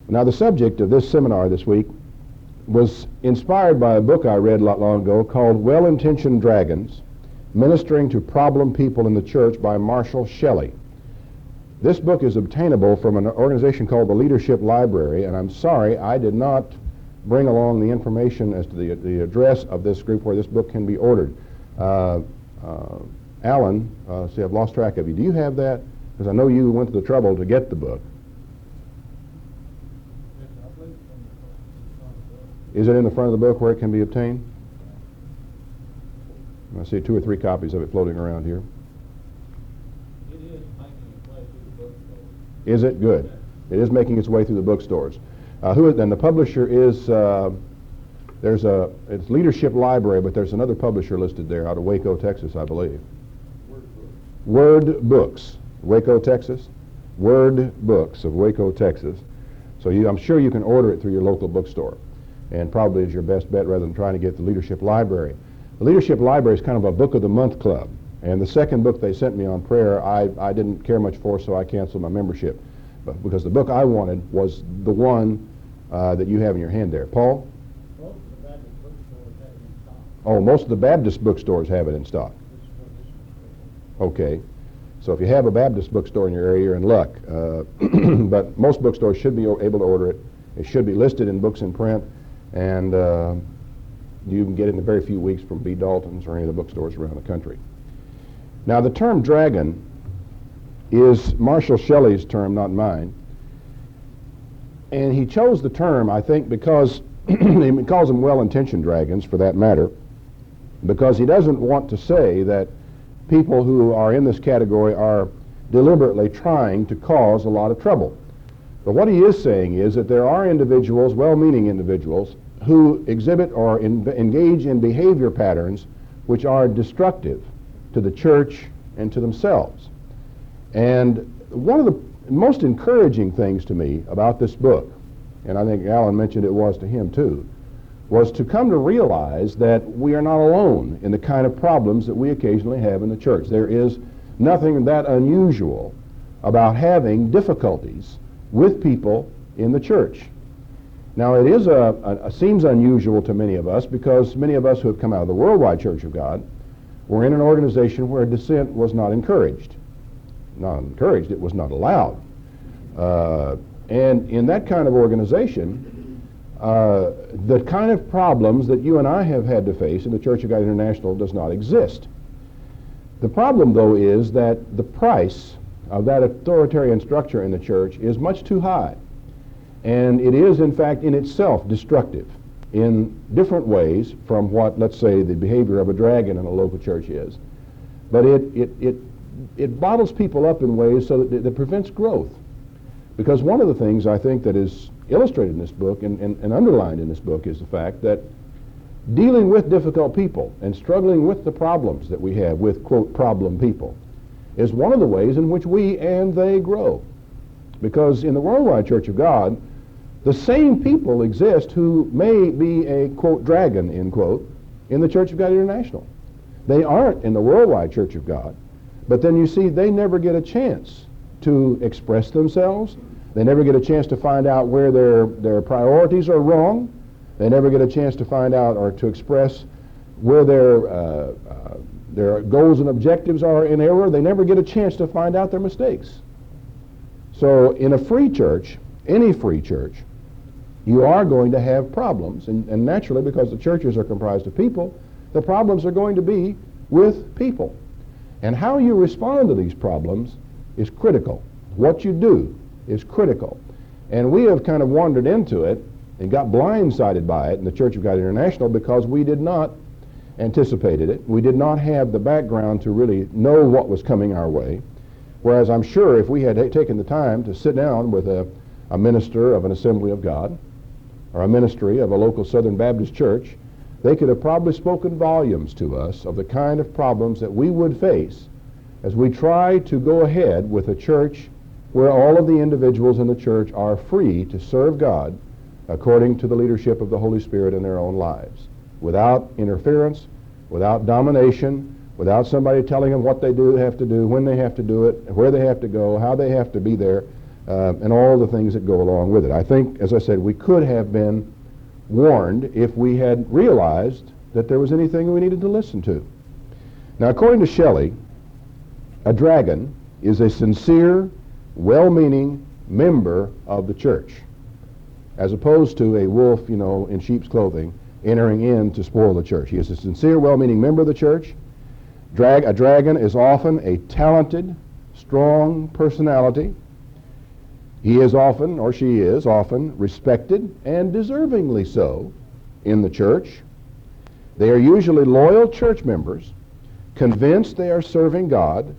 Now, the subject of this seminar this week was inspired by a book I read not long ago called Well-Intentioned Dragons, Ministering to Problem People in the Church by Marshall Shelley. This book is obtainable from an organization called the Leadership Library, and I'm sorry I did not bring along the information as to the address of this group where this book can be ordered. Alan, see, I've lost track of you. Do you have that? Because I know you went to the trouble to get the book. Is it in the front of the book where it can be obtained? I see 2 or 3 copies of it floating around here. It is making its way through the bookstores. Is it? Good. It is making its way through the bookstores. And the publisher is, it's Leadership Library, but there's another publisher listed there out of Waco, Texas, I believe. Word Books, Waco, Texas. Word Books of Waco, Texas. So I'm sure you can order it through your local bookstore, and probably is your best bet rather than trying to get the Leadership Library. The Leadership Library is kind of a book of the month club, and the second book they sent me on prayer I didn't care much for, so I canceled my membership. But because the book I wanted was the one that you have in your hand there. Paul? Most of the Baptist bookstores have it in stock. Oh, most of the Baptist bookstores have it in stock. Okay. So if you have a Baptist bookstore in your area, you're in luck. But most bookstores should be able to order it. It should be listed in Books in Print, and you can get it in a very few weeks from B. Dalton's or any of the bookstores around the country. Now, the term dragon is Marshall Shelley's term, not mine. And he chose the term, I think, because he calls them well-intentioned dragons, for that matter, because he doesn't want to say that people who are in this category are deliberately trying to cause a lot of trouble. But what he is saying is that there are individuals, well-meaning individuals, who exhibit or engage in behavior patterns which are destructive to the church and to themselves. And one of the most encouraging things to me about this book, and I think Alan mentioned it was to him too, was to come to realize that we are not alone in the kind of problems that we occasionally have in the church. There is nothing that unusual about having difficulties with people in the church. Now, it is seems unusual to many of us because many of us who have come out of the Worldwide Church of God were in an organization where dissent was not encouraged. Not encouraged, it was not allowed. And in that kind of organization, the kind of problems that you and I have had to face in the Church of God International does not exist. The problem, though, is that the price of that authoritarian structure in the church is much too high. And it is, in fact, in itself destructive in different ways from what, let's say, the behavior of a dragon in a local church is. But it bottles people up in ways so that it prevents growth. Because one of the things I think that is illustrated in this book and underlined in this book is the fact that dealing with difficult people and struggling with the problems that we have with, quote, problem people is one of the ways in which we and they grow. Because in the Worldwide Church of God, the same people exist who may be a, quote, dragon, end quote, in the Church of God International. They aren't in the Worldwide Church of God, but then you see they never get a chance to express themselves. They never get a chance to find out where their priorities are wrong. They never get a chance to find out or to express where their goals and objectives are in error. They never get a chance to find out their mistakes. So in a free church, any free church, you are going to have problems. And naturally, because the churches are comprised of people, the problems are going to be with people. And how you respond to these problems is critical. What you do is critical. And we have kind of wandered into it and got blindsided by it in the Church of God International because we did not anticipate it. We did not have the background to really know what was coming our way. Whereas I'm sure if we had taken the time to sit down with a minister of an Assembly of God or a ministry of a local Southern Baptist church, they could have probably spoken volumes to us of the kind of problems that we would face as we try to go ahead with a church where all of the individuals in the church are free to serve God according to the leadership of the Holy Spirit in their own lives, without interference, without domination, without somebody telling them what they have to do, when they have to do it, where they have to go, how they have to be there. and all the things that go along with it. I think, as I said, we could have been warned if we had realized that there was anything we needed to listen to. Now, according to Shelley, a dragon is a sincere, well-meaning member of the church, as opposed to a wolf, in sheep's clothing, entering in to spoil the church. He is a sincere, well-meaning member of the church. A dragon is often a talented, strong personality. He is often, or she is often, respected, and deservingly so, in the church. They are usually loyal church members, convinced they are serving God.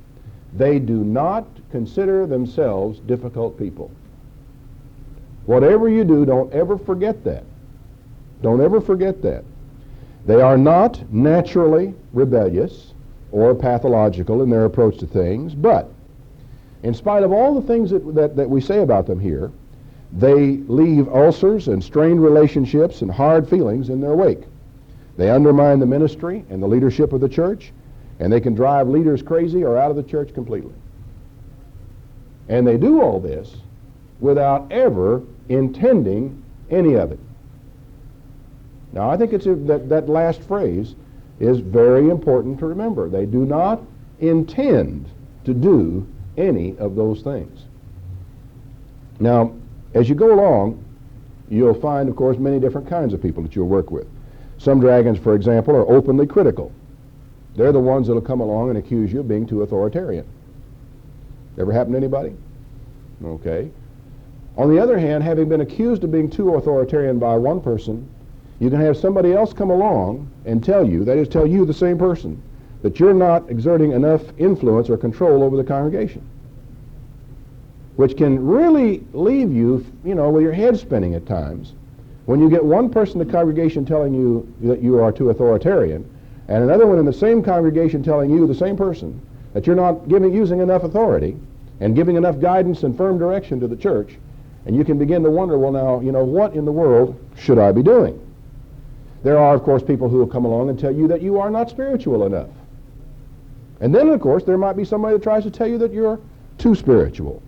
They do not consider themselves difficult people. Whatever you do, don't ever forget that. Don't ever forget that. They are not naturally rebellious or pathological in their approach to things, but in spite of all the things that we say about them here, they leave ulcers and strained relationships and hard feelings in their wake. They undermine the ministry and the leadership of the church, and they can drive leaders crazy or out of the church completely. And they do all this without ever intending any of it. Now, I think that last phrase is very important to remember. They do not intend to do any of those things. Now, as you go along, you'll find, of course, many different kinds of people that you'll work with. Some dragons, for example, are openly critical. They're the ones that will come along and accuse you of being too authoritarian. Ever happen to anybody? Okay. On the other hand, having been accused of being too authoritarian by one person, you can have somebody else come along and tell you, that is, tell you, the same person, that you're not exerting enough influence or control over the congregation, which can really leave you, with your head spinning at times. When you get one person in the congregation telling you that you are too authoritarian, and another one in the same congregation telling you, the same person, that you're not using enough authority and giving enough guidance and firm direction to the church, and you can begin to wonder, well, now, what in the world should I be doing? There are, of course, people who will come along and tell you that you are not spiritual enough. And then, of course, there might be somebody that tries to tell you that you're too spiritual.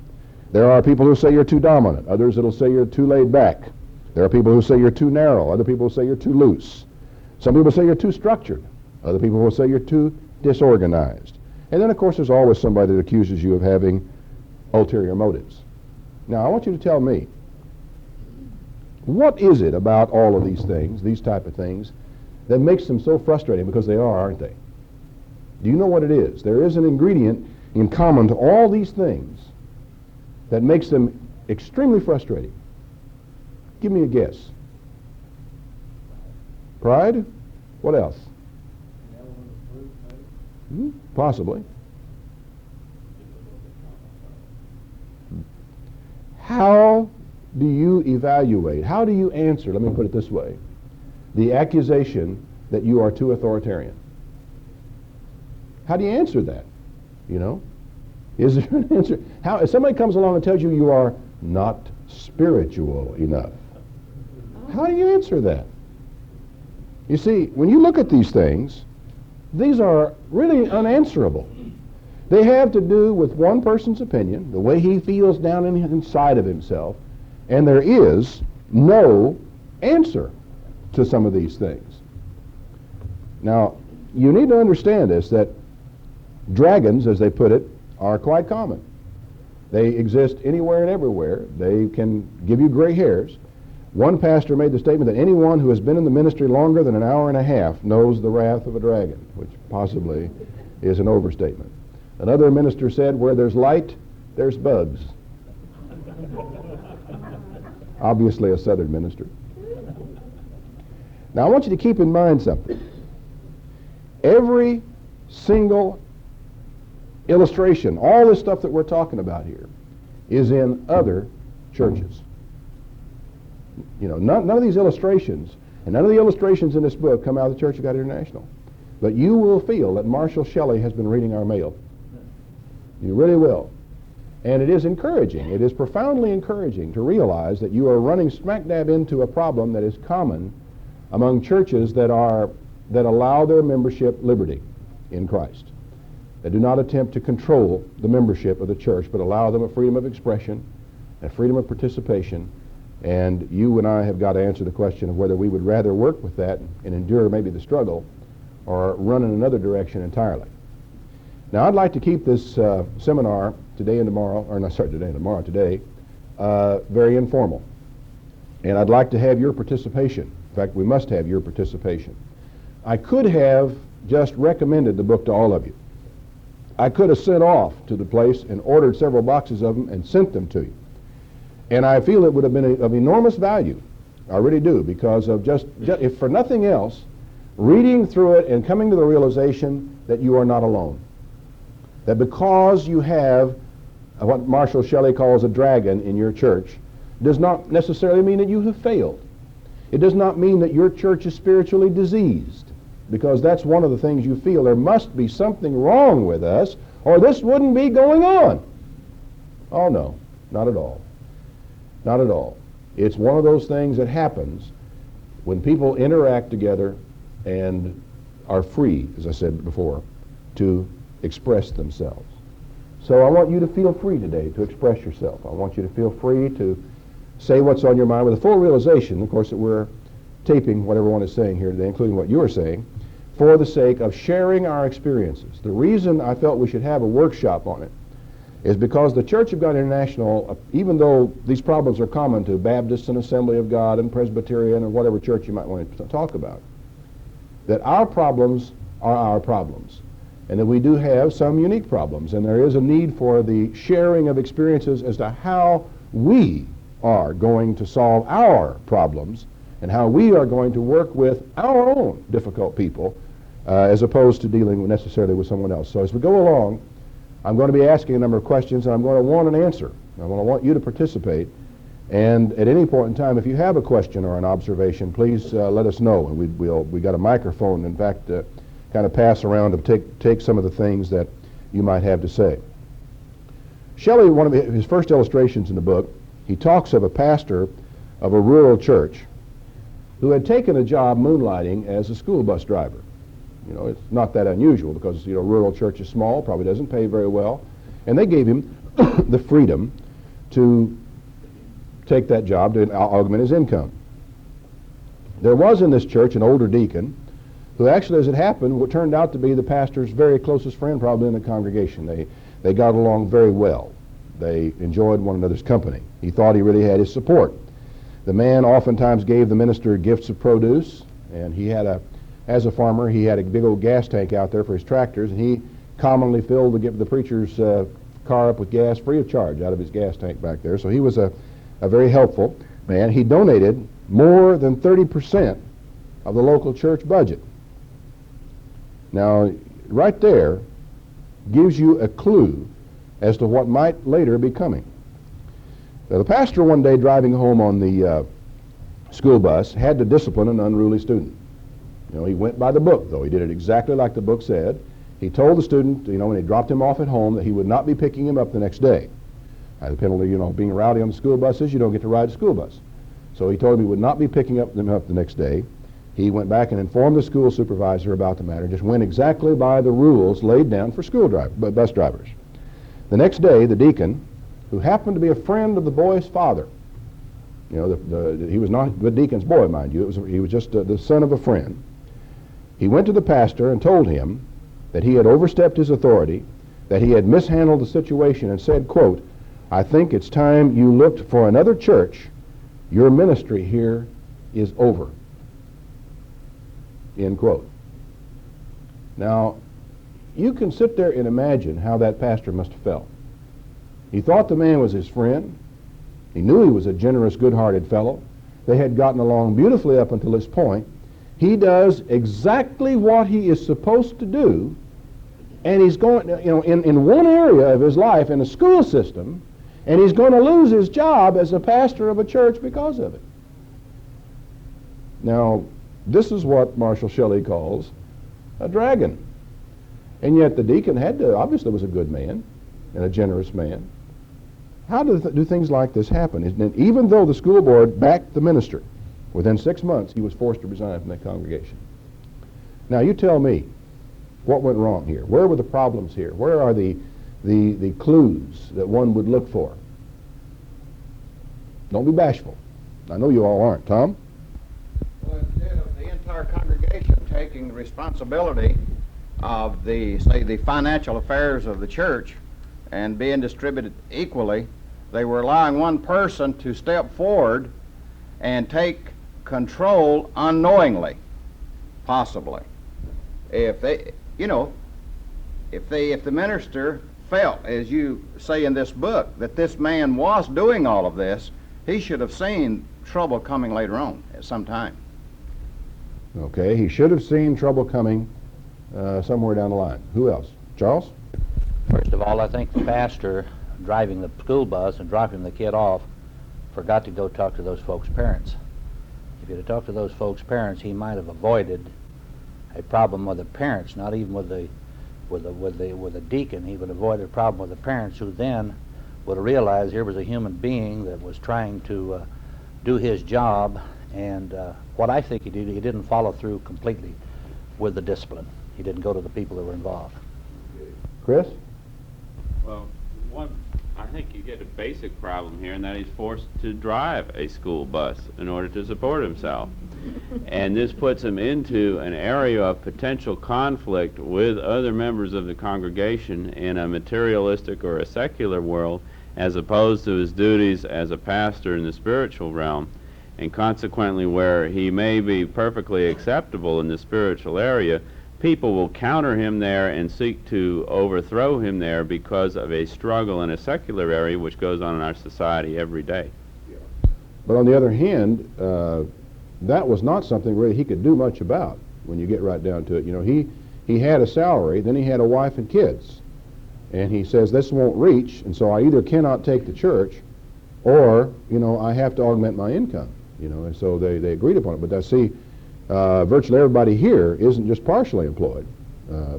There are people who say you're too dominant. Others that will say you're too laid back. There are people who say you're too narrow. Other people will say you're too loose. Some people say you're too structured. Other people will say you're too disorganized. And then, of course, there's always somebody that accuses you of having ulterior motives. Now, I want you to tell me, what is it about all of these things, these type of things, that makes them so frustrating? Because they are, aren't they? Do you know what it is? There is an ingredient in common to all these things that makes them extremely frustrating. Give me a guess. Pride? What else? Possibly. How do you evaluate, how do you answer, let me put it this way, the accusation that you are too authoritarian? How do you answer that? Is there an answer? If somebody comes along and tells you you are not spiritual enough, how do you answer that? You see, when you look at these things, these are really unanswerable. They have to do with one person's opinion, the way he feels down inside of himself, and there is no answer to some of these things. Now, you need to understand this, that dragons, as they put it, are quite common. They exist anywhere and everywhere. They can give you gray hairs. One pastor made the statement that anyone who has been in the ministry longer than an hour and a half knows the wrath of a dragon, which possibly is an overstatement. Another minister said, where there's light, there's bugs. Obviously a Southern minister. Now I want you to keep in mind something. Every single illustration, all this stuff that we're talking about here, is in other churches. None of these illustrations, and none of the illustrations in this book come out of the Church of God International. But you will feel that Marshall Shelley has been reading our mail. You really will. And it is encouraging. It is profoundly encouraging to realize that you are running smack dab into a problem that is common among churches that allow their membership liberty in Christ. That do not attempt to control the membership of the church, but allow them a freedom of expression and freedom of participation, and you and I have got to answer the question of whether we would rather work with that and endure maybe the struggle or run in another direction entirely. Now, I'd like to keep this seminar today and tomorrow, or not, sorry, today and tomorrow, today, very informal. And I'd like to have your participation. In fact, we must have your participation. I could have just recommended the book to all of you. I could have sent off to the place and ordered several boxes of them and sent them to you. And I feel it would have been of enormous value. I really do, because of just, if for nothing else, reading through it and coming to the realization that you are not alone. That because you have what Marshall Shelley calls a dragon in your church, does not necessarily mean that you have failed. It does not mean that your church is spiritually diseased, because that's one of the things you feel. There must be something wrong with us, or this wouldn't be going on. Oh no, not at all. Not at all. It's one of those things that happens when people interact together and are free, as I said before, to express themselves. So I want you to feel free today to express yourself. I want you to feel free to say what's on your mind with a full realization, of course, that we're taping what everyone is saying here today, including what you're saying, for the sake of sharing our experiences. The reason I felt we should have a workshop on it is because the Church of God International, even though these problems are common to Baptists and Assembly of God and Presbyterian and whatever church you might want to talk about, that our problems are our problems, and that we do have some unique problems, and there is a need for the sharing of experiences as to how we are going to solve our problems and how we are going to work with our own difficult people as opposed to dealing necessarily with someone else. So as we go along, I'm going to be asking a number of questions, and I'm going to want an answer. I want you to participate, and at any point in time, if you have a question or an observation, please let us know. And we got a microphone, in fact, kind of pass around to take some of the things that you might have to say. Shelley, one of his first illustrations in the book, he talks of a pastor of a rural church who had taken a job moonlighting as a school bus driver. You know, it's not that unusual because, you know, rural church is small, probably doesn't pay very well, and they gave him the freedom to take that job to augment his income. There was in this church an older deacon who actually, as it happened, what turned out to be the pastor's very closest friend probably in the congregation. They got along very well. They enjoyed one another's company. He thought he really had his support. The man oftentimes gave the minister gifts of produce, and he had as a farmer, he had a big old gas tank out there for his tractors, and he commonly filled the preacher's car up with gas free of charge out of his gas tank back there. So he was a very helpful man. He donated more than 30% of the local church budget. Now, right there gives you a clue as to what might later be coming. Now, the pastor one day driving home on the school bus had to discipline an unruly student. You know, he went by the book, though. He did it exactly like the book said. He told the student, you know, when he dropped him off at home, that he would not be picking him up the next day. The penalty, you know, being rowdy on the school bus is you don't get to ride the school bus. So he told him he would not be picking them up the next day. He went back and informed the school supervisor about the matter, just went exactly by the rules laid down for bus drivers. The next day, the deacon, who happened to be a friend of the boy's father, you know, he was not the deacon's boy, mind you, he was just the son of a friend. He went to the pastor and told him that he had overstepped his authority, that he had mishandled the situation, and said, quote, "I think it's time you looked for another church. Your ministry here is over." End quote. Now, you can sit there and imagine how that pastor must have felt. He thought the man was his friend. He knew he was a generous, good-hearted fellow. They had gotten along beautifully up until this point. He does exactly what he is supposed to do, and he's going, you know, in one area of his life, in the school system, and he's going to lose his job as a pastor of a church because of it. Now, this is what Marshall Shelley calls a dragon. And yet the deacon obviously was a good man and a generous man. How do things like this happen? And even though the school board backed the minister, within 6 months he was forced to resign from that congregation. Now you tell me, what went wrong here? Where were the problems here? Where are the clues that one would look for? Don't be bashful. I know you all aren't. Tom? Well, instead of the entire congregation taking the responsibility of the financial affairs of the church and being distributed equally, they were allowing one person to step forward and take control unknowingly, possibly. If they, if the minister felt, as you say in this book, that this man was doing all of this, he should have seen trouble coming later on at some time. Okay, he should have seen trouble coming somewhere down the line. Who else? Charles? First of all, I think the pastor driving the school bus and dropping the kid off forgot to go talk to those folks' parents. If he'd have talked to those folks' parents, he might have avoided a problem with the parents, not even with the deacon. He would avoid a problem with the parents, who then would have realized here was a human being that was trying to do his job. And what I think he did, he didn't follow through completely with the discipline. He didn't go to the people that were involved. Chris? Well, I think you get a basic problem here, and that he's forced to drive a school bus in order to support himself. And this puts him into an area of potential conflict with other members of the congregation in a materialistic or a secular world, as opposed to his duties as a pastor in the spiritual realm. And consequently, where he may be perfectly acceptable in the spiritual area, people will counter him there and seek to overthrow him there because of a struggle in a secular area which goes on in our society every day. But on the other hand, that was not something really he could do much about when you get right down to it. He had a salary, then he had a wife and kids. And he says, this won't reach, and so I either cannot take the church or, I have to augment my income. And so they agreed upon it. But virtually everybody here isn't just partially employed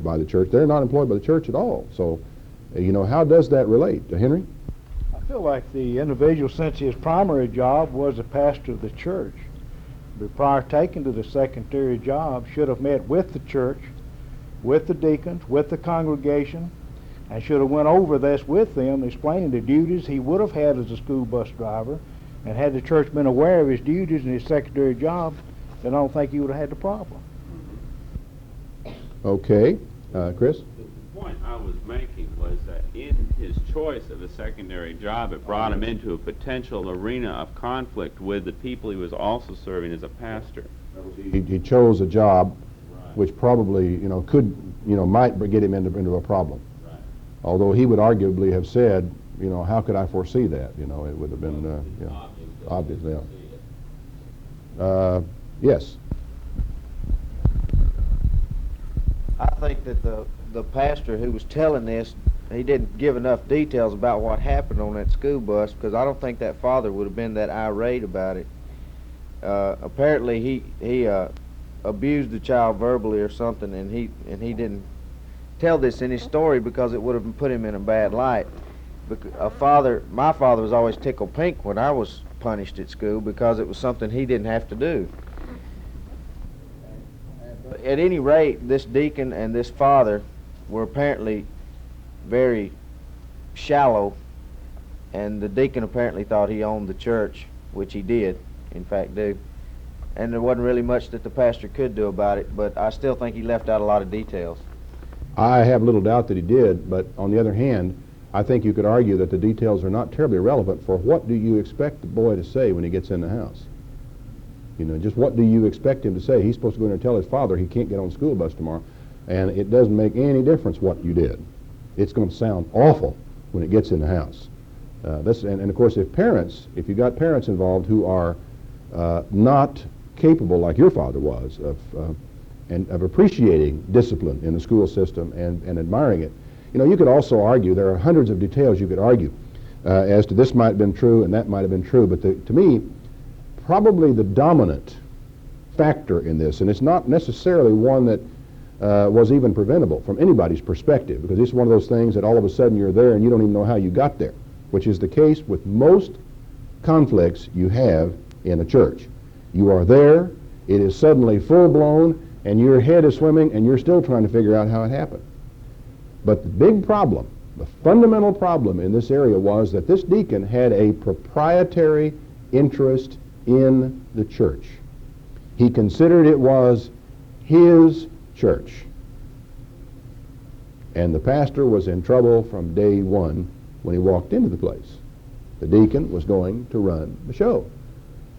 by the church. They're not employed by the church at all. So, how does that relate? Henry? I feel like the individual, since his primary job was a pastor of the church, but prior taking to the secondary job, should have met with the church, with the deacons, with the congregation, and should have went over this with them, explaining the duties he would have had as a school bus driver. And had the church been aware of his duties and his secondary job, then I don't think he would have had the problem. Okay. Chris? The point I was making was that in his choice of a secondary job, it brought him into a potential arena of conflict with the people he was also serving as a pastor. He chose a job Right. which probably, might get him into a problem. Right. Although he would arguably have said, how could I foresee that? It would have been obvious. Yeah. Yes. I think that the pastor who was telling this, he didn't give enough details about what happened on that school bus, because I don't think that father would have been that irate about it. Apparently he abused the child verbally or something, and he didn't tell this in his story because it would have put him in a bad light. My father was always tickled pink when I was punished at school because it was something he didn't have to do. At any rate, this deacon and this father were apparently very shallow, and the deacon apparently thought he owned the church, which he did, in fact, do. And there wasn't really much that the pastor could do about it, but I still think he left out a lot of details. I have little doubt that he did, but on the other hand, I think you could argue that the details are not terribly relevant for what do you expect the boy to say when he gets in the house. Just what do you expect him to say? He's supposed to go in and tell his father he can't get on the school bus tomorrow, and it doesn't make any difference what you did. It's going to sound awful when it gets in the house. And of course, if you got parents involved who are not capable, like your father was, of appreciating discipline in the school system and admiring it, you could also argue, there are hundreds of details you could argue as to this might have been true and that might have been true, but to me, probably the dominant factor in this, and it's not necessarily one that was even preventable from anybody's perspective, because it's one of those things that all of a sudden you're there and you don't even know how you got there, which is the case with most conflicts you have in a church. You are there, it is suddenly full-blown, and your head is swimming, and you're still trying to figure out how it happened. But the big problem, the fundamental problem in this area was that this deacon had a proprietary interest in the church. He considered it was his church. And the pastor was in trouble from day one when he walked into the place. The deacon was going to run the show.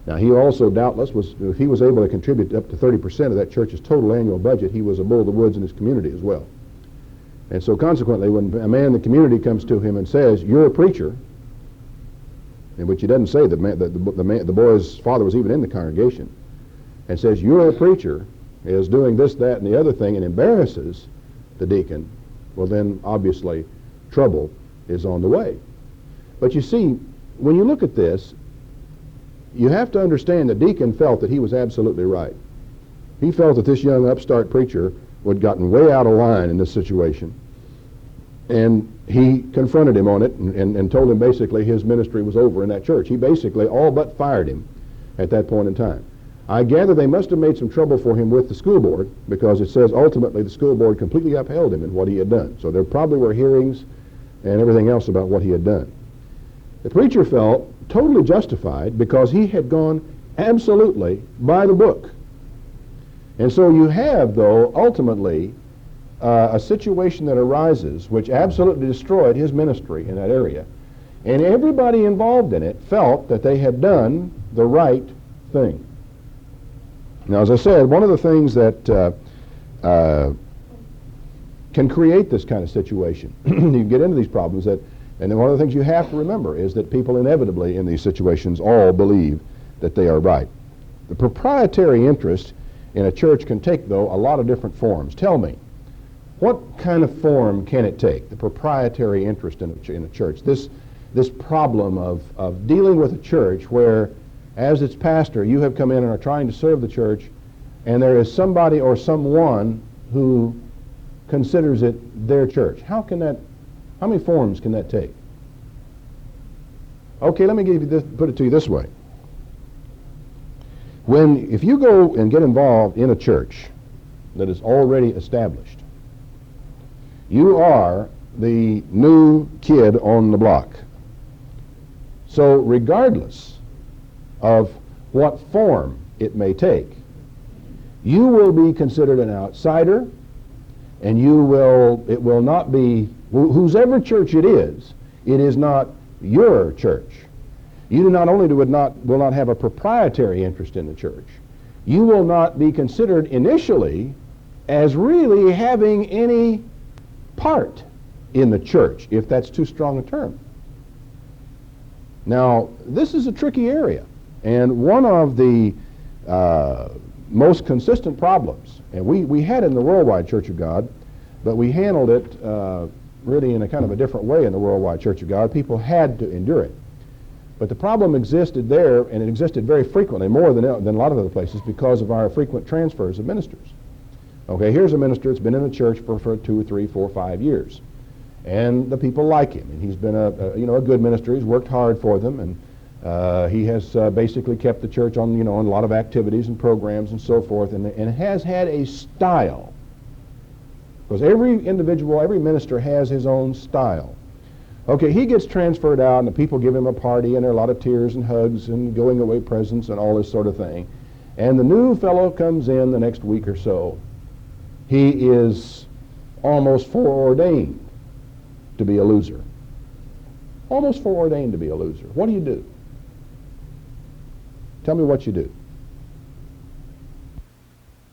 Now, he also doubtless was, if he was able to contribute up to 30% of that church's total annual budget, he was a bull of the woods in his community as well. And so consequently, when a man in the community comes to him and says, "You're a preacher," in which he doesn't say the boy's father was even in the congregation, and says, "You're a preacher," is doing this, that, and the other thing, and embarrasses the deacon, well then obviously trouble is on the way. But you see, when you look at this, you have to understand the deacon felt that he was absolutely right. He felt that this young upstart preacher had gotten way out of line in this situation, and he confronted him on it and told him basically his ministry was over in that church. He basically all but fired him at that point in time. I gather they must have made some trouble for him with the school board, because it says ultimately the school board completely upheld him in what he had done. So there probably were hearings and everything else about what he had done. The preacher felt totally justified because he had gone absolutely by the book. And so you have, though, ultimately a situation that arises which absolutely destroyed his ministry in that area. And everybody involved in it felt that they had done the right thing. Now, as I said, one of the things that can create this kind of situation, you get into these problems, and then one of the things you have to remember is that people inevitably in these situations all believe that they are right. The proprietary interest in a church can take, though, a lot of different forms. Tell me, what kind of form can it take, the proprietary interest in a church? This problem of dealing with a church where, as its pastor, you have come in and are trying to serve the church, and there is somebody or someone who considers it their church. How many forms can that take? Okay, let me put it to you this way. If you go and get involved in a church that is already established, you are the new kid on the block. So regardless of what form it may take, you will be considered an outsider, and it will not be, whosever church it is not your church. You not only will not have a proprietary interest in the church, you will not be considered initially as really having any part in the church, if that's too strong a term. Now, this is a tricky area, and one of the most consistent problems, and we had it in the Worldwide Church of God, but we handled it really in a kind of a different way in the Worldwide Church of God. People had to endure it. But the problem existed there, and it existed very frequently, more than a lot of other places, because of our frequent transfers of ministers. Okay, here's a minister that's been in the church for 2, 3, 4, 5 years. And the people like him, and he's been a good minister. He's worked hard for them, and he has basically kept the church on a lot of activities and programs and so forth, and has had a style. Because every individual, every minister has his own style. Okay, he gets transferred out, and the people give him a party, and there are a lot of tears and hugs and going away presents and all this sort of thing. And the new fellow comes in the next week or so. He is almost foreordained to be a loser. Almost foreordained to be a loser. What do you do? Tell me what you do.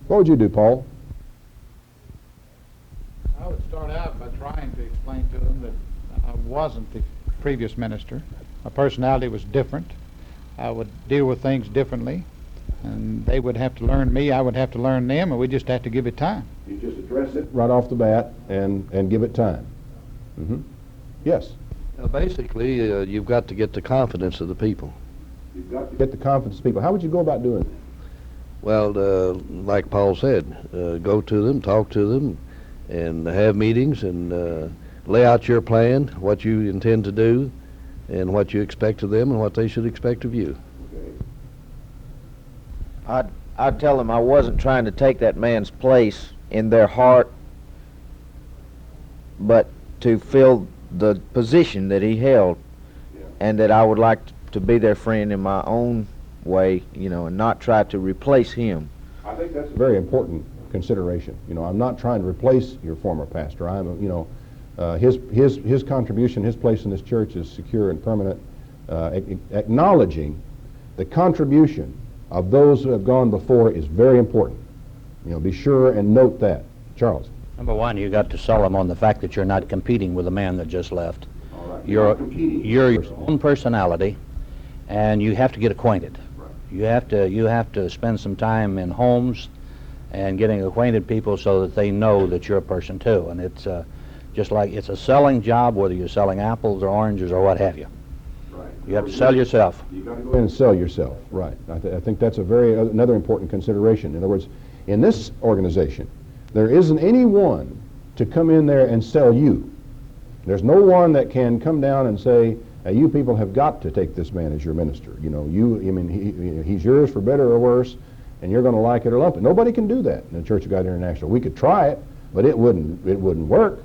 What would you do, Paul? I would start out by trying to explain to them that I wasn't the previous minister. My personality was different. I would deal with things differently, and they would have to learn me, I would have to learn them, and we just have to give it time. You just address it right off the bat and give it time. Mm-hmm. Yes? Basically, you've got to get the confidence of the people. You've got to get the confidence of people. How would you go about doing that? Well, like Paul said, go to them, talk to them, and have meetings, and lay out your plan, what you intend to do, and what you expect of them, and what they should expect of you. I'd tell them I wasn't trying to take that man's place in their heart, but to fill the position that he held, and that I would like to be their friend in my own way, and not try to replace him. I think that's a very important consideration. I'm not trying to replace your former pastor. His contribution, his place in this church is secure and permanent. Acknowledging the contribution of those who have gone before is very important. Be sure and note that. Charles. Number one, you got to sell them on the fact that you're not competing with the man that just left. All right. You're your own personality, and you have to get acquainted. Right. You have to spend some time in homes and getting acquainted people so that they know that you're a person too. And it's just like it's a selling job, whether you're selling apples or oranges or what have you. Right. You have to sell yourself. You've got to go in and sell yourself. Right. I think that's another important consideration. In other words, in this organization, there isn't anyone to come in there and sell you. There's no one that can come down and say, hey, you people have got to take this man as your minister. He's yours for better or worse, and you're going to like it or lump it. Nobody can do that in the Church of God International. We could try it, but it wouldn't work.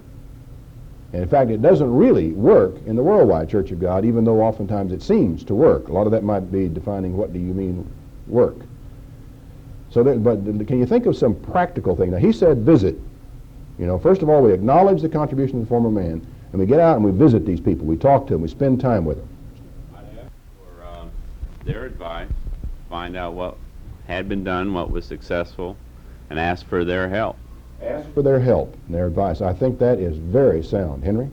And in fact, it doesn't really work in the worldwide Church of God, even though oftentimes it seems to work. A lot of that might be defining what do you mean work. But can you think of some practical thing? Now, he said visit. First of all, we acknowledge the contribution of the former man, and we get out and we visit these people. We talk to them. We spend time with them. I'd ask for their advice, find out what had been done, what was successful, and ask for their help. Ask for their help and their advice. I think that is very sound. Henry?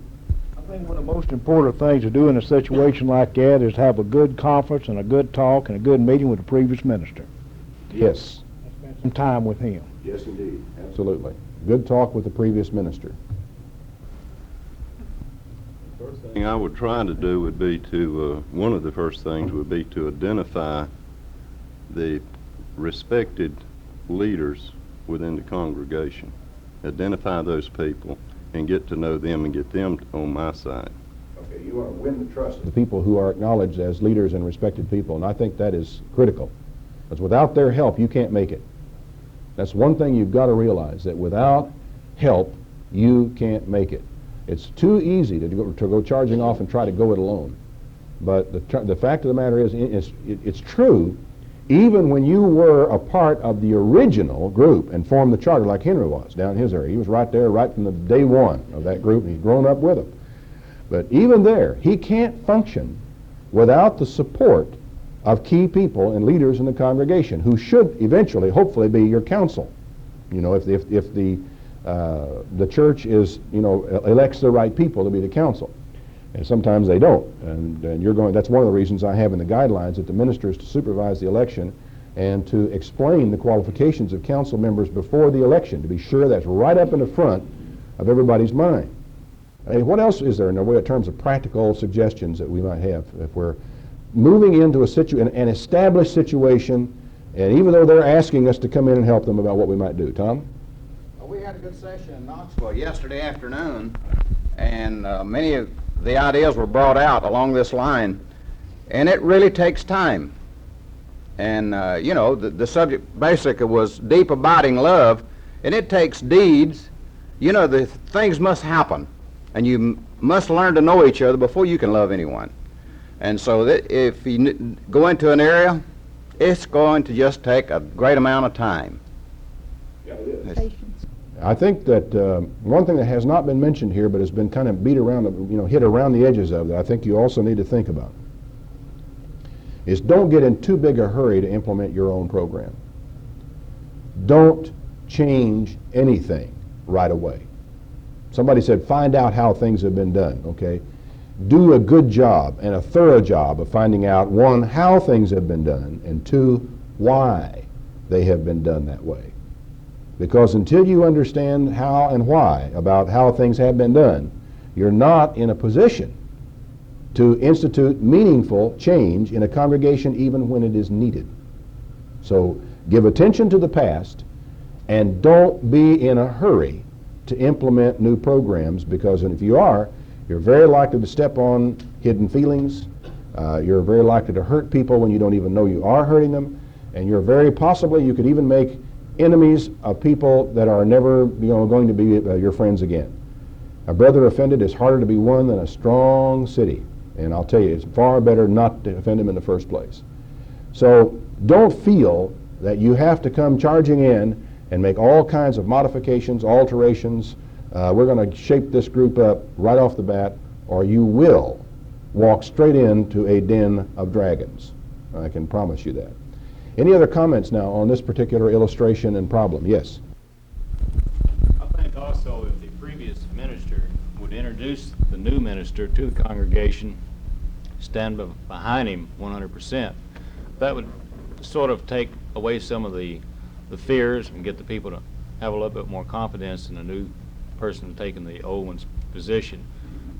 I think one of the most important things to do in a situation like that is have a good conference and a good talk and a good meeting with the previous minister. Yes. Spend some time with him. Yes, indeed. Absolutely. Good talk with the previous minister. First thing I would try to do would be one of the first things would be to identify the respected leaders within the congregation. Identify those people and get to know them and get them on my side. Okay, you want to win the trust of the people who are acknowledged as leaders and respected people, and I think that is critical. Because without their help, you can't make it. That's one thing you've got to realize, that without help, you can't make it. It's too easy to go charging off and try to go it alone. But the fact of the matter is, it's true, even when you were a part of the original group and formed the charter like Henry was down in his area. He was right there right from the day one of that group, and he's grown up with them. But even there, he can't function without the support of key people and leaders in the congregation who should eventually, hopefully, be your counsel. If the church is, elects the right people to be the council. And sometimes they don't. And you're going, that's one of the reasons I have in the guidelines that the minister is to supervise the election and to explain the qualifications of council members before the election, to be sure that's right up in the front of everybody's mind. What else is there in the way in terms of practical suggestions that we might have if we're moving into an established situation, and even though they're asking us to come in and help them about what we might do? Tom? Well, we had a good session in Knoxville yesterday afternoon, and many of the ideas were brought out along this line, and it really takes time. And, the subject basically was deep abiding love, and it takes deeds. The things must happen, and you must learn to know each other before you can love anyone. And so that if you go into an area, it's going to just take a great amount of time. Yeah, it is. I think that one thing that has not been mentioned here but has been kind of beat around, hit around the edges of that I think you also need to think about is don't get in too big a hurry to implement your own program. Don't change anything right away. Somebody said find out how things have been done, okay? Do a good job and a thorough job of finding out, one, how things have been done, and two, why they have been done that way. Because until you understand how and why about how things have been done, you're not in a position to institute meaningful change in a congregation even when it is needed. So give attention to the past and don't be in a hurry to implement new programs, because if you are, you're very likely to step on hidden feelings. You're very likely to hurt people when you don't even know you are hurting them. And you're very possibly, you could even make enemies of people that are never going to be your friends again. A brother offended is harder to be won than a strong city. And I'll tell you, it's far better not to offend him in the first place. So don't feel that you have to come charging in and make all kinds of modifications, alterations. We're going to shape this group up right off the bat, or you will walk straight into a den of dragons. I can promise you that. Any other comments now on this particular illustration and problem? Yes? I think also if the previous minister would introduce the new minister to the congregation, stand behind him 100%, that would sort of take away some of the fears and get the people to have a little bit more confidence in the new person taking the old one's position.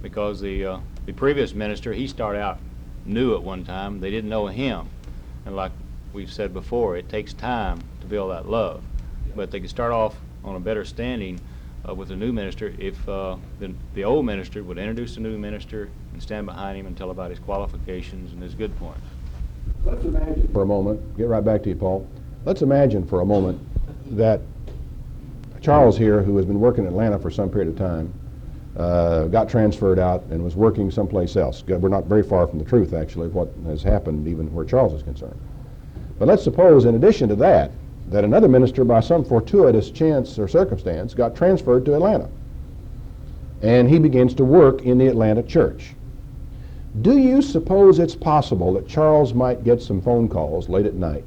Because the previous minister, he started out new at one time. They didn't know him. And like we've said before, it takes time to build that love. But they can start off on a better standing with the new minister if the old minister would introduce the new minister and stand behind him and tell about his qualifications and his good points. Let's imagine for a moment, get right back to you, Paul. Let's imagine for a moment that Charles here, who has been working in Atlanta for some period of time, got transferred out and was working someplace else. We're not very far from the truth, actually, of what has happened, even where Charles is concerned. But let's suppose, in addition to that, that another minister, by some fortuitous chance or circumstance, got transferred to Atlanta. And he begins to work in the Atlanta church. Do you suppose it's possible that Charles might get some phone calls late at night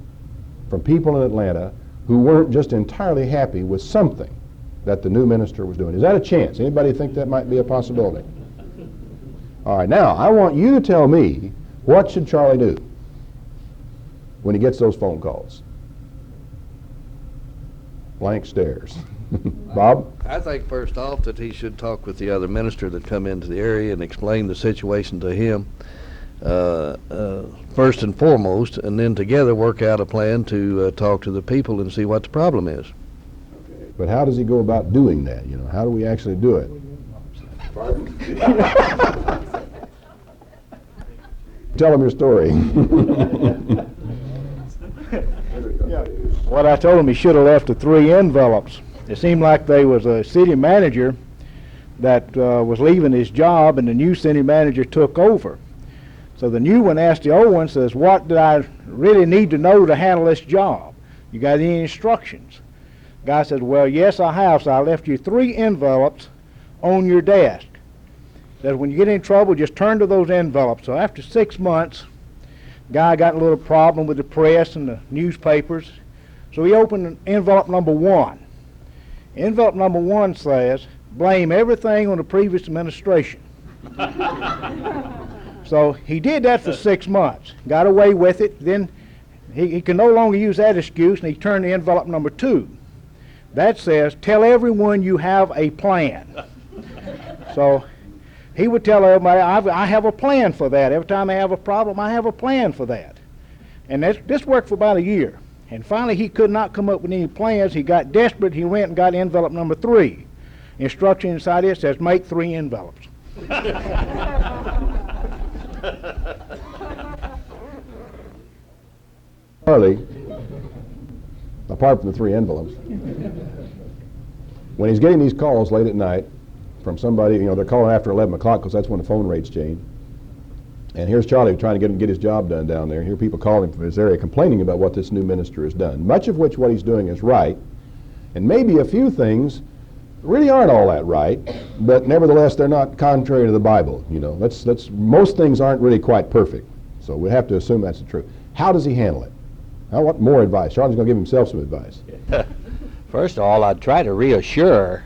from people in Atlanta who weren't just entirely happy with something that the new minister was doing? Is that a chance? Anybody think that might be a possibility? All right, now I want you to tell me, what should Charlie do when he gets those phone calls? Blank stares. Bob? I think first off that he should talk with the other minister that come into the area and explain the situation to him first and foremost, and then together work out a plan to talk to the people and see what the problem is. But how does he go about doing that? You know, how do we actually do it? Tell him your story. What I told him, he should have left the 3 envelopes. It seemed like there was a city manager that was leaving his job, and the new city manager took over. So the new one asked the old one, says, what do I really need to know to handle this job? You got any instructions? The guy said, well, yes, I have. So I left you 3 envelopes on your desk. Says, when you get in trouble, just turn to those envelopes. So after 6 months, guy got a little problem with the press and the newspapers. So he opened envelope number 1. Envelope number 1 says, blame everything on the previous administration. So he did that for 6 months, got away with it. Then he can no longer use that excuse, and he turned to envelope number 2. That says, tell everyone you have a plan. So he would tell everybody, I have a plan for that. Every time I have a problem, I have a plan for that. And this worked for about a year. And finally, he could not come up with any plans. He got desperate. He went and got envelope number 3. Instruction inside it says, make 3 envelopes. Charlie, apart from the 3 envelopes, when he's getting these calls late at night from somebody, you know, they're calling after 11 o'clock because that's when the phone rates change. And here's Charlie trying to get his job done down there. Here are people calling from his area complaining about what this new minister has done, much of which what he's doing is right, and maybe a few things really aren't all that right, but nevertheless they're not contrary to the Bible. You know, most things aren't really quite perfect, so we have to assume that's the truth. How does he handle it? I want more advice. Charlie's going to give himself some advice. First of all, I'd try to reassure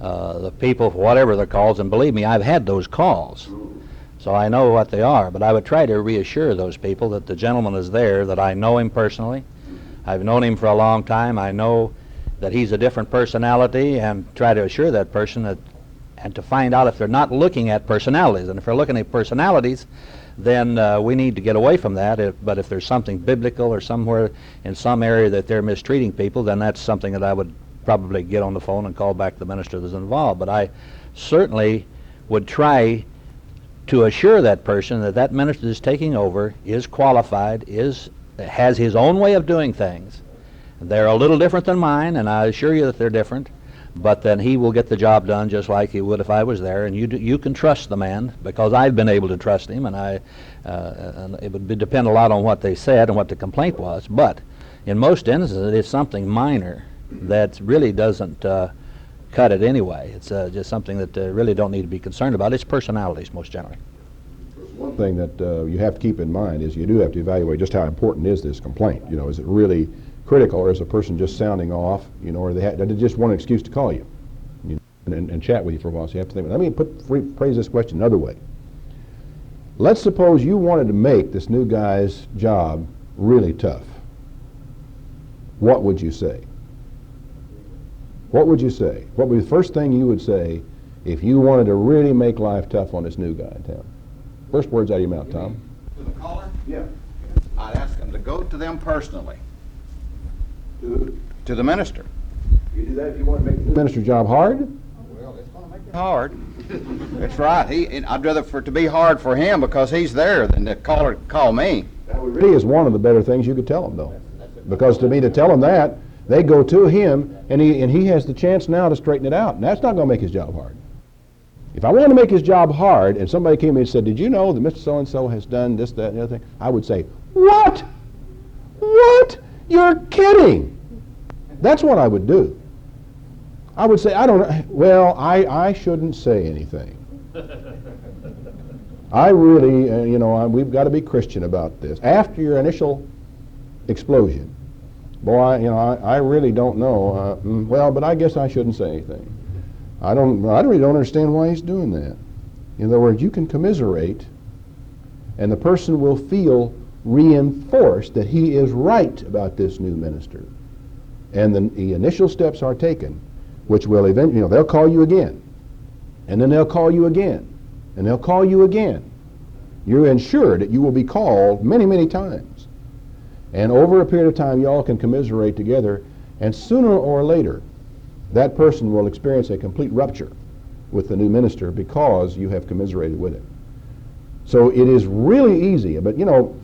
the people for whatever the calls, and believe me, I've had those calls, so I know what they are. But I would try to reassure those people that the gentleman is there, that I know him personally. I've known him for a long time. I know that he's a different personality, and try to assure that person that, and to find out if they're not looking at personalities. And if they're looking at personalities, then we need to get away from that. But if there's something biblical or somewhere in some area that they're mistreating people, then that's something that I would probably get on the phone and call back the minister that's involved. But I certainly would try to assure that person that that minister that's taking over is qualified, has his own way of doing things. They're a little different than mine, and I assure you that they're different, but then he will get the job done just like he would if I was there, and you can trust the man, because I've been able to trust him, and and it would depend a lot on what they said and what the complaint was, but in most instances it's something minor that really doesn't cut it anyway. It's just something that really don't need to be concerned about. It's personalities most generally. One thing that you have to keep in mind is you do have to evaluate just how important is this complaint. You know, is it really critical, or is a person just sounding off, you know, or they just want an excuse to call you, and chat with you for a while. So you have to think. Let me phrase this question another way. Let's suppose you wanted to make this new guy's job really tough. What would you say? What would you say? What would be the first thing you would say if you wanted to really make life tough on this new guy in town? First words out of your mouth, Tom. To the caller? Yeah. I'd ask them to go to them personally. To the minister. You do that if you want to make the minister's job hard? Well, it's going to make it hard. That's right. I'd rather for it to be hard for him because he's there than the caller call me. That really is one of the better things you could tell them, though. Because to me, to tell them that, they go to him, and he has the chance now to straighten it out, and that's not going to make his job hard. If I wanted to make his job hard, and somebody came in and said, did you know that Mr. So-and-so has done this, that, and the other thing, I would say, what? What? You're kidding. That's what I would do. I would say, I don't know, well, I shouldn't say anything. I really, we've got to be Christian about this. After your initial explosion, boy, I really don't know. Well, but I guess I shouldn't say anything. I really don't understand why he's doing that. In other words, you can commiserate, and the person will feel reinforced that he is right about this new minister. And the initial steps are taken, which will eventually, they'll call you again, and then they'll call you again, and they'll call you again. You're ensured that you will be called many, many times. And over a period of time, you all can commiserate together, and sooner or later, that person will experience a complete rupture with the new minister because you have commiserated with him. So it is really easy, but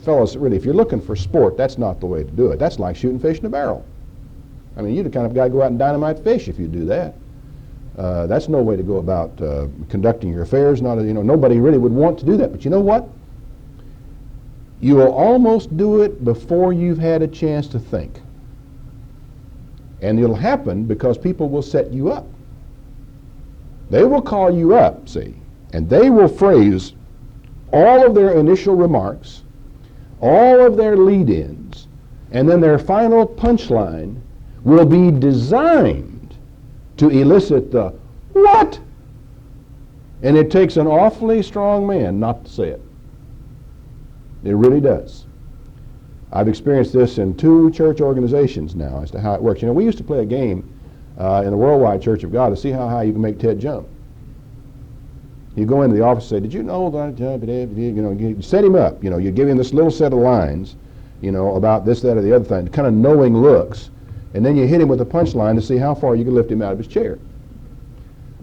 fellas, really, if you're looking for sport, that's not the way to do it. That's like shooting fish in a barrel. I mean, you're the kind of guy to go out and dynamite fish if you do that. That's no way to go about conducting your affairs. Nobody really would want to do that. But you know what? You will almost do it before you've had a chance to think. And it'll happen because people will set you up. They will call you up, see, and they will phrase all of their initial remarks, all of their lead-ins, and then their final punchline will be designed to elicit the what? And it takes an awfully strong man not to say it. It really does. I've experienced this in 2 church organizations now as to how it works. We used to play a game in the Worldwide Church of God to see how high you can make Ted jump. You go into the office and say, did you know that, you set him up, you give him this little set of lines, about this, that, or the other thing, kind of knowing looks, and then you hit him with a punchline to see how far you can lift him out of his chair.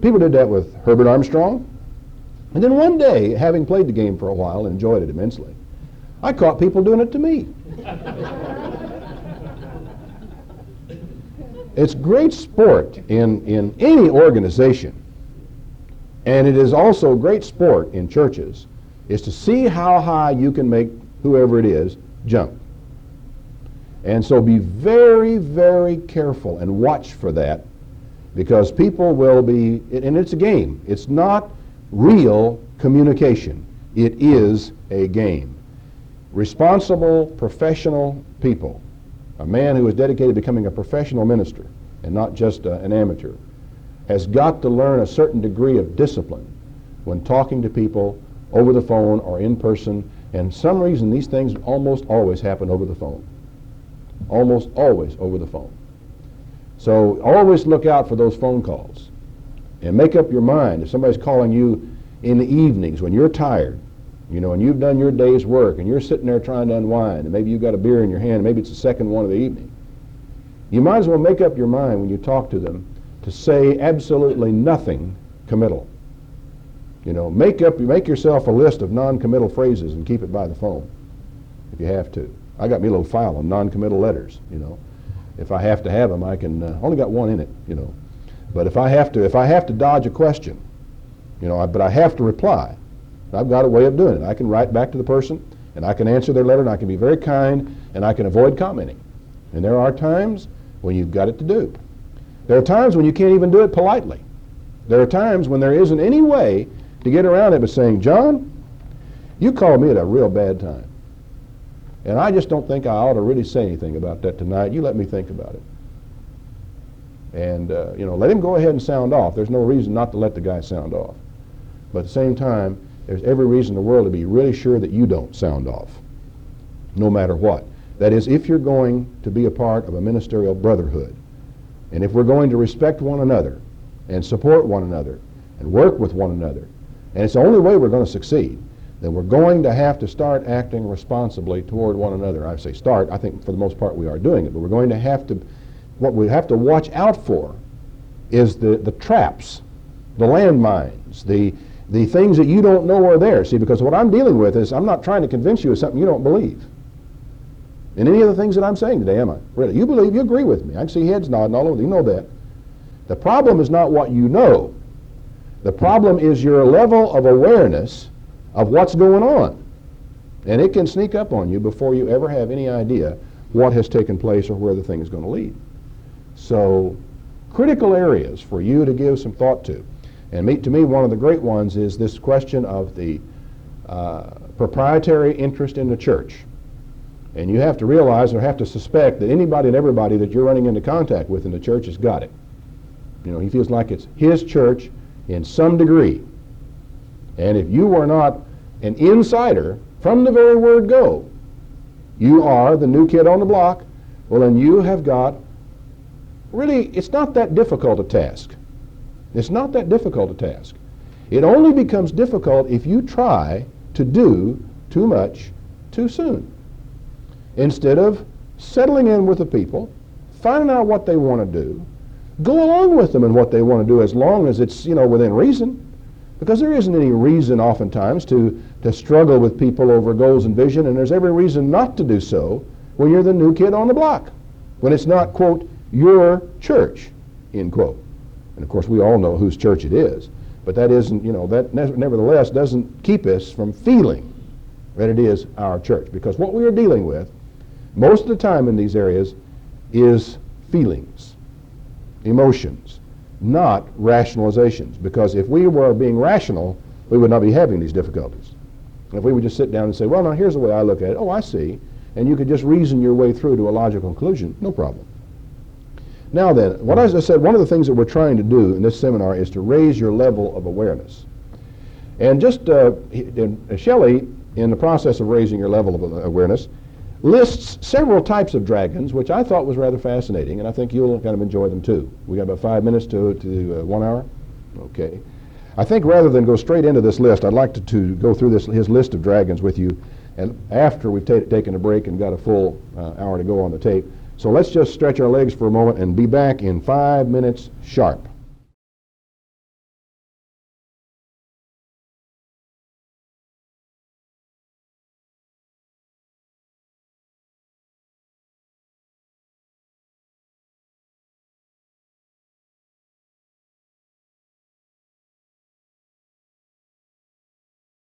People did that with Herbert Armstrong. And then one day, having played the game for a while and enjoyed it immensely, I caught people doing it to me. It's great sport in any organization, and it is also great sport in churches, is to see how high you can make whoever it is jump. And so be very, very careful and watch for that, because people will be, and it's a game. It's not real communication. It is a game. Responsible, professional people, a man who is dedicated to becoming a professional minister and not just an amateur, has got to learn a certain degree of discipline when talking to people over the phone or in person. And for some reason, these things almost always happen over the phone. Almost always over the phone. So always look out for those phone calls. And make up your mind if somebody's calling you in the evenings when you're tired, and you've done your day's work, and you're sitting there trying to unwind, and maybe you've got a beer in your hand, and maybe it's the second one of the evening. You might as well make up your mind when you talk to them to say absolutely nothing committal. Make yourself a list of non-committal phrases and keep it by the phone if you have to. I got me a little file on non-committal letters, If I have to have them, I can, only got one in it, But if I have to dodge a question, but I have to reply, I've got a way of doing it. I can write back to the person, and I can answer their letter, and I can be very kind, and I can avoid commenting. And there are times when you've got it to do. There are times when you can't even do it politely. There are times when there isn't any way to get around it but saying, John, you called me at a real bad time. And I just don't think I ought to really say anything about that tonight. You let me think about it. And, let him go ahead and sound off. There's no reason not to let the guy sound off. But at the same time, there's every reason in the world to be really sure that you don't sound off, no matter what. That is, if you're going to be a part of a ministerial brotherhood, and if we're going to respect one another and support one another and work with one another, and it's the only way we're going to succeed, then we're going to have to start acting responsibly toward one another. I say start. I think for the most part we are doing it, but we're going to have to, what we have to watch out for is the traps, the landmines, the things that you don't know are there. See, because what I'm dealing with is I'm not trying to convince you of something you don't believe. In any of the things that I'm saying today, am I? Really? You believe, you agree with me. I can see heads nodding all over. You know that. The problem is not what you know. The problem is your level of awareness of what's going on. And it can sneak up on you before you ever have any idea what has taken place or where the thing is going to lead. So, critical areas for you to give some thought to. And to me, one of the great ones is this question of the proprietary interest in the church. And you have to realize or have to suspect that anybody and everybody that you're running into contact with in the church has got it. He feels like it's his church in some degree. And if you are not an insider from the very word go, you are the new kid on the block, well then you have got, really, it's not that difficult a task. It's not that difficult a task. It only becomes difficult if you try to do too much too soon. Instead of settling in with the people, finding out what they want to do, go along with them in what they want to do as long as it's, within reason. Because there isn't any reason oftentimes to struggle with people over goals and vision, and there's every reason not to do so when you're the new kid on the block, when it's not, quote, your church, end quote. And of course we all know whose church it is, but that isn't, that nevertheless doesn't keep us from feeling that it is our church. Because what we are dealing with most of the time in these areas is feelings, emotions, not rationalizations. Because if we were being rational, we would not be having these difficulties. If we would just sit down and say, well, now here's the way I look at it. Oh, I see. And you could just reason your way through to a logical conclusion, no problem. Now then, as I said, one of the things that we're trying to do in this seminar is to raise your level of awareness. And just Shelley, in the process of raising your level of awareness, lists several types of dragons, which I thought was rather fascinating, and I think you'll kind of enjoy them too. We got about 5 minutes to 1 hour? Okay. I think rather than go straight into this list, I'd like to go through his list of dragons with you, and after we've taken a break and got a full hour to go on the tape. So let's just stretch our legs for a moment and be back in 5 minutes sharp.